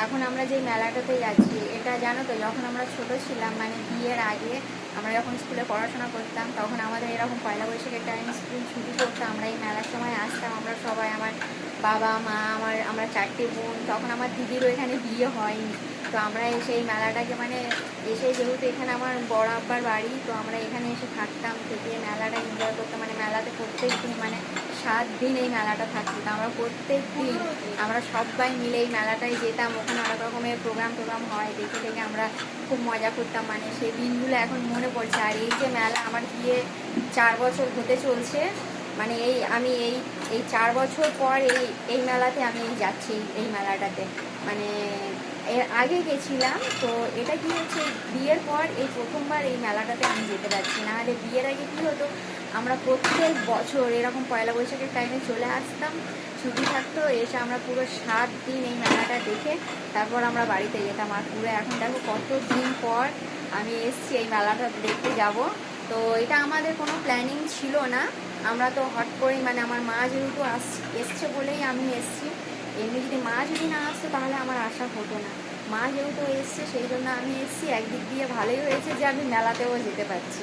এখন আমরা যে মেলাটাতে যাচ্ছি, এটা জানো তো, যখন আমরা ছোট ছিলাম মানে বিয়ের আগে আমরা যখন স্কুলে পড়াশোনা করতাম, তখন আমাদের এরকম পয়লা বৈশাখের টাইম স্কুল ছুটি করতো, আমরা এই মেলার সময় আসতাম। আমরা সবাই, আমার বাবা মা, আমরা 4টে বোন, তখন আমার দিদিরও এখানে বিয়ে হয়নি। তো আমরা এসে এই মেলাটাকে মানে এসে, যেহেতু এখানে আমার বড় আব্বার বাড়ি, তো আমরা এখানে এসে থাকতাম, থেকে মেলাটা এনজয় করতাম। মানে মেলাতে প্রত্যেক দিন মানে 7 দিন এই মেলাটা থাকতো। তো আমরা প্রত্যেক দিন আমরা সবাই মিলে এই মেলাটায় যেতাম। ওখানে অনেক রকমের প্রোগ্রাম হয়, দেখে দেখে আমরা খুব মজা করতাম। মানে সেই দিনগুলো এখন মনে পড়ছে। আর এই যে মেলা, আমার বিয়ে 4 বছর হতে চলছে, মানে আমি এই 4 বছর পর এই মেলাতে আমি যাচ্ছি, এই মেলাটাতে। মানে এর আগে গেছিলাম, তো এটা কি হচ্ছে, বিয়ের পর এই প্রথমবার এই মেলাটাতে আমি যেতে পারছি। না হলে বিয়ের আগে কী হতো, আমরা প্রত্যেক বছর এরকম পয়লা বৈশাখের টাইমে চলে আসতাম, ছুটি থাকতো, এসে আমরা পুরো 7 দিন এই মেলাটা দেখে তারপর আমরা বাড়িতে যেতাম। আর পুরো এখন দেখো কত দিন পর আমি এসছি এই মেলাটা দেখতে যাব। তো এটা আমাদের কোনো প্ল্যানিং ছিল না, আমরা তো হট করেই, মানে আমার মা যেহেতু এসছে বলেই আমি এসছি। এমনি যদি মা যদি না আসতো তাহলে আমার আশা হতো না। মা যেহেতু এসছে সেই জন্য আমি এসছি। একদিক দিয়ে ভালোই হয়েছে যে আমি মেলাতেও যেতে পারছি।